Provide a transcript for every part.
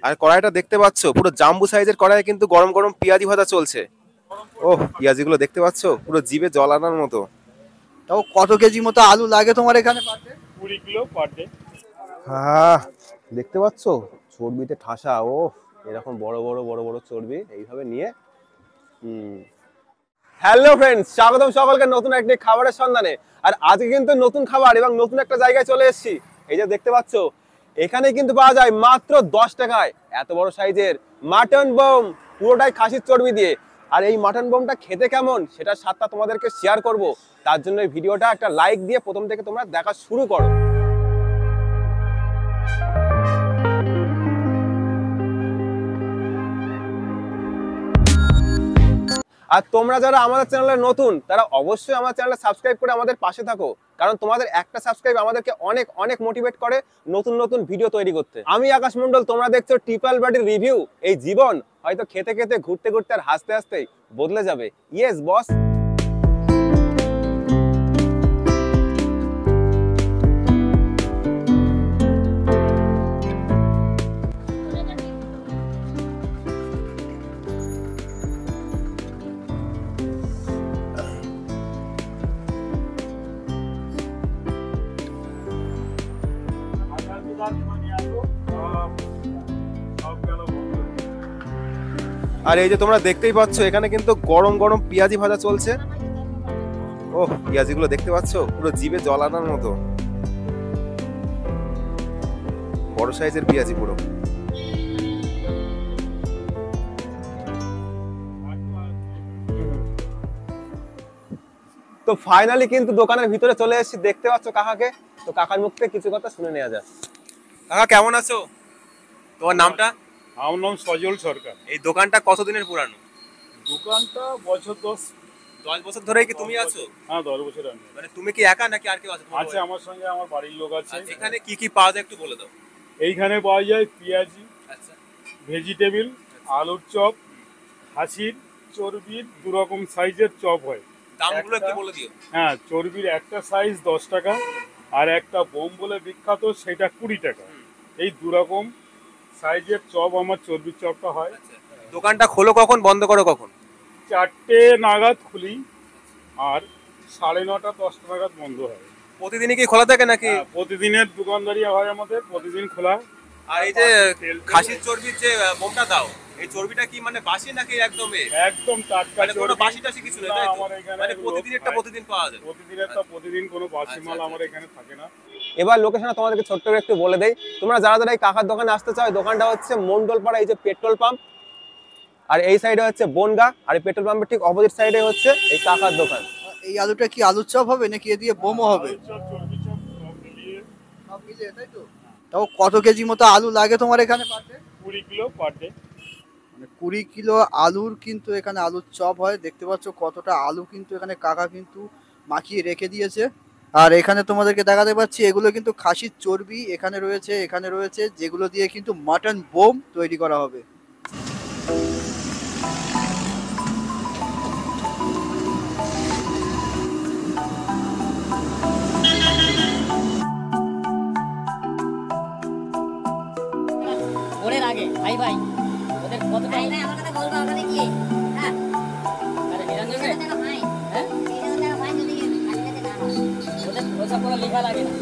আর কড়াইটা দেখতে পাচ্ছ পুরো জাম্বু সাইজের কড়াইয়ে কিন্তু গরম গরম পেঁয়াজি ভাজা চলছে। ওহ, পেঁয়াজিগুলো দেখতে পাচ্ছ পুরো জিভে জল আনার মতো। তাও কত কেজি মতো আলু লাগে তোমার এখানে per day? 20 kilo per day. হ্যাঁ, দেখতে পাচ্ছ চর্বিতে ঠাসা। ও এরকম বড় বড় বড় বড় চর্বি এইভাবে নিয়ে। হ্যালো ফ্রেন্ডস, স্বাগতম সকলকে নতুন একটি খাবারের সন্ধানে। আর আজকে কিন্তু নতুন খাবার এবং নতুন একটা জায়গায় চলে এসেছি। এই যে দেখতে পাচ্ছ এখানে কিন্তু পাওয়া যায় মাত্র 10 টাকায় এত বড় সাইজের মাটন বোম, পুরোটাই খাসির চর্বি দিয়ে। আর এই মাটন বোমটা খেতে কেমন সেটার স্বাদটা তোমাদেরকে শেয়ার করব। তার জন্য এই ভিডিওটা একটা লাইক দিয়ে প্রথম থেকে তোমরা দেখা শুরু করো। আর তোমরা যারা আমাদের চ্যানেলে নতুন তারা অবশ্যই আমার চ্যানেলটা সাবস্ক্রাইব করে আমাদের পাশে থাকো, কারণ তোমাদের একটা সাবস্ক্রাইব আমাদেরকে অনেক অনেক মোটিভেট করে নতুন নতুন ভিডিও তৈরি করতে। আমি আকাশ মন্ডল, তোমরা দেখছো ট্রিপল বাটির রিভিউ। এই জীবন হয়তো খেতে খেতে ঘুরতে ঘুরতে আর হাসতে হাসতেই বদলে যাবে। Yes boss. আর এই যে তোমরা দেখতেই পাচ্ছ এখানে কিন্তু গরম গরম পেঁয়াজি ভাজা চলছে। ও পেঁয়াজিগুলো দেখতে পাচ্ছ পুরো জিভে জল আনার মতো। বড় সাইজের পেঁয়াজি পুরো। তো ফাইনালি কিন্তু দোকানের ভিতরে চলে এসেছি, দেখতে পাচ্ছ কাকাকে। তো কাকার মুখ থেকে কিছু কথা শুনে নেওয়া যাক। কাকা কেমন আছো? তোমার নামটা? আমার নাম সজল সরকার। এই দোকানটা কতদিনের পুরানো? দোকানটা বছর 10 বছর ধরেই কি তুমি আছো? হ্যাঁ 10 বছর আমি। মানে তুমি কি একা নাকি আর কেউ আছে? আছে, আমার সঙ্গে আমার বাড়ির লোক আছে। এখানে কি কি পাওয়া যায় একটু বলে দাও। এইখানে পাওয়া যায় পেঁয়াজি, আচ্ছা, ভেজিটেবিল, আলুর চপ, খাসির চর্বির 2 রকম সাইজের চপ হয়। দামগুলো একটু বলে দিও। হ্যাঁ, চর্বির একটা সাইজ 10 টাকা, আর একটা বোম বলে বিখ্যাত সেটা 20 টাকা। এই 2 রকম সাইজের চপ আমার চর্বির চপটা হয়। দোকানটা খোলো কখন, বন্ধ করো কখন? 4টে নাগাদ খুলি আর 9:30 10টা নাগাদ বন্ধ হয়। প্রতিদিনই কি খোলা থাকে নাকি? প্রতিদিনের দোকানদারি হয় আমাদের, প্রতিদিন খোলা। আর এই যে খাসির চর্বির যে বোমটা দাও, এই চর্বিটা কি মানে বাসি নাকি একদম টাটকা? মানে কোনো বাসি টাসি কিছু নেই, তাই তো? আমার এখানে মানে প্রতিদিনেরটা প্রতিদিন পাওয়া যায়? প্রতিদিনেরটা প্রতিদিন, কোনো বাসি মাল আমার এখানে থাকে না। এবার লোকেশনটা তোমাদেরকে ছোট্ট করে একটু বলে দেই। তোমরা যারা যারা এই কাকার দোকানে আসতে চাও, দোকানটা হচ্ছে মন্ডলপাড়া, এই যে পেট্রোল পাম্প, আর এই সাইডে হচ্ছে বনগা, আর এই পেট্রোল পাম্পের ঠিক অপোজিট সাইডে হচ্ছে এই কাকার দোকান। এই আলুটা কি আলুর চপ হবে নাকি এ দিয়ে বোমও হবে? চপ, চর্বি চপ সব মিলিয়ে। সব মিলিয়ে, তাই তো? তাও কত কেজি মতো আলু লাগে তোমার এখানে per day? 20 kilo per day. মানে 20 কিলো আলুর কিন্তু এখানে আলুর চপ হয়। দেখতে পাচ্ছ কতটা আলু কিন্তু এখানে কাকা কিন্তু মাখিয়ে রেখে দিয়েছে। আর এখানে তোমাদেরকে দেখাতে পাচ্ছি এগুলো কিন্তু খাসির চর্বি এখানে রয়েছে যেগুলো দিয়ে কিন্তু মাটন বোম তৈরি করা হবে। ওদের আগে ভাই ভাই ওদের কত ভাই ভাই আমার কথা বলবা ওখানে গিয়ে। হ্যাঁ আরে নিরঞ্জন রে, ভাই হ্যাঁ নিরঞ্জন টাকা ভাই যদি খালিতে না হয় ওদের পয়সা পুরো লেখা লাগে না,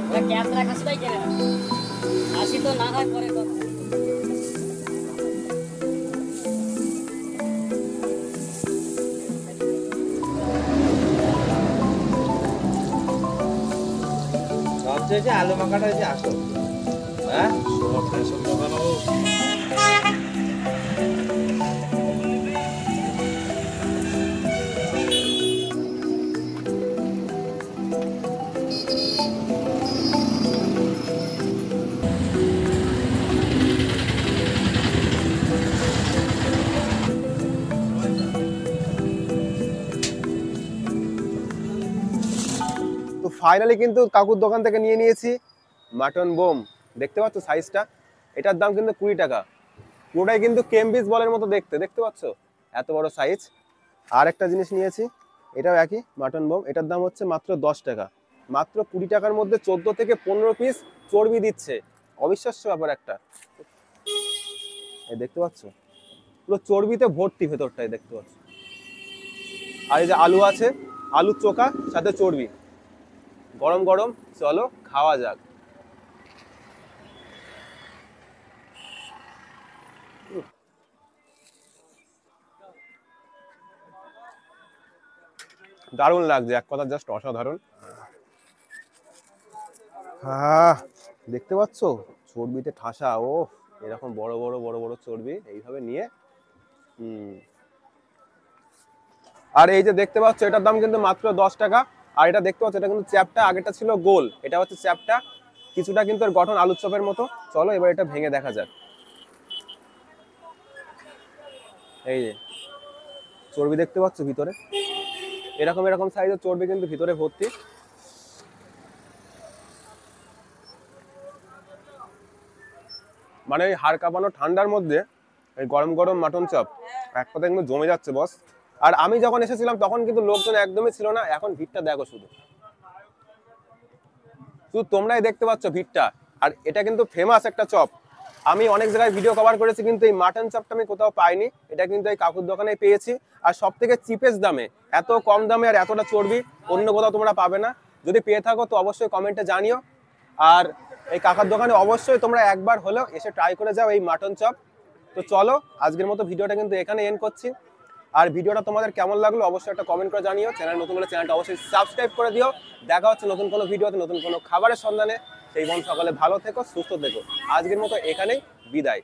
ওরা ক্যাশ রাখা সেটাই কেনে না। আসি তো না হয় পরে কথা। সবচেয়ে আলু মাখাটা হচ্ছে আসল। হ্যাঁ সব ফ্যাশন দোকানও ফাইনালি কিন্তু কাকুর দোকান থেকে নিয়ে নিয়েছি মাটন বোম। দেখতে পাচ্ছ সাইজটা, এটার দাম কিন্তু 20 টাকা। পুরোটাই কিন্তু কেমব্রিজ বলের মতো দেখতে, দেখতে পাচ্ছ এত বড় সাইজ। আর একটা জিনিস নিয়েছি, এটাও একই মাটন বোম, এটার দাম হচ্ছে মাত্র 10 টাকা। মাত্র 20 টাকার মধ্যে 14 থেকে 15 পিস চর্বি দিচ্ছে। অবিশ্বাস্য ব্যাপার একটা। এই দেখতে পাচ্ছ পুরো চর্বিতে ভর্তি ভেতরটাই দেখতে পাচ্ছ। আর এই যে আলু আছে, আলুর চোখা সাথে চর্বি, গরম গরম, চলো খাওয়া যাক। দারুণ লাগছে, এক কথা জাস্ট অসাধারণ। দেখতে পাচ্ছ চর্বিতে ঠাসা, ও এরকম বড় বড় বড় বড় চর্বি এইভাবে নিয়ে। আর এই যে দেখতে পাচ্ছ এটার দাম কিন্তু মাত্র 10 টাকা। আর এটা দেখতে পাচ্ছ এটা কিন্তু চ্যাপটা, আগেটা ছিল গোল, এটা হচ্ছে চ্যাপটা, কিছুটা কিন্তু এর গঠন আলুর চপের মতো। চলো এবার এটা ভেঙে দেখা যাক। এই যে চর্বি দেখতে পাচ্ছ ভিতরে, এরকম এরকম সাইজের চর্বি কিন্তু ভিতরে ভর্তি। মানে এই হাড় কাঁপানো ঠান্ডার মধ্যে এই গরম গরম মাটন চপ এক কথা কিন্তু জমে যাচ্ছে বস। আর আমি যখন এসেছিলাম তখন কিন্তু লোকজন একদমই ছিল না, এখন ভিড়টা দেখো শুধু শুধু তোমরাই দেখতে পাচ্ছ ভিড়টা। আর এটা কিন্তু ফেমাস একটা চপ, আমি অনেক জায়গায় ভিডিও কভার করেছি কিন্তু এই মাটন চপটা আমি কোথাও পাইনি, এটা কিন্তু এই কাকুর দোকানে পেয়েছি। আর সব থেকে চিপেস্ট দামে, এত কম দামে আর এতটা চর্বি অন্য কোথাও তোমরা পাবে না। যদি পেয়ে থাকো তো অবশ্যই কমেন্টে জানিও। আর এই কাকার দোকানে অবশ্যই তোমরা একবার হলেও এসে ট্রাই করে যাও এই মাটন চপ। তো চলো আজকের মতো ভিডিওটা কিন্তু এখানে এন্ড করছি। আর ভিডিওটা তোমাদের কেমন লাগলো অবশ্যই একটা কমেন্ট করে জানিও। চ্যানেল নতুন হলে চ্যানেলটা অবশ্যই সাবস্ক্রাইব করে দিও। দেখা হচ্ছে নতুন কোনো ভিডিওতে, নতুন কোনো খাবারের সন্ধানে। সেই সকলে ভালো থেকো, সুস্থ থেকো। আজকের মতো এখানেই বিদায়।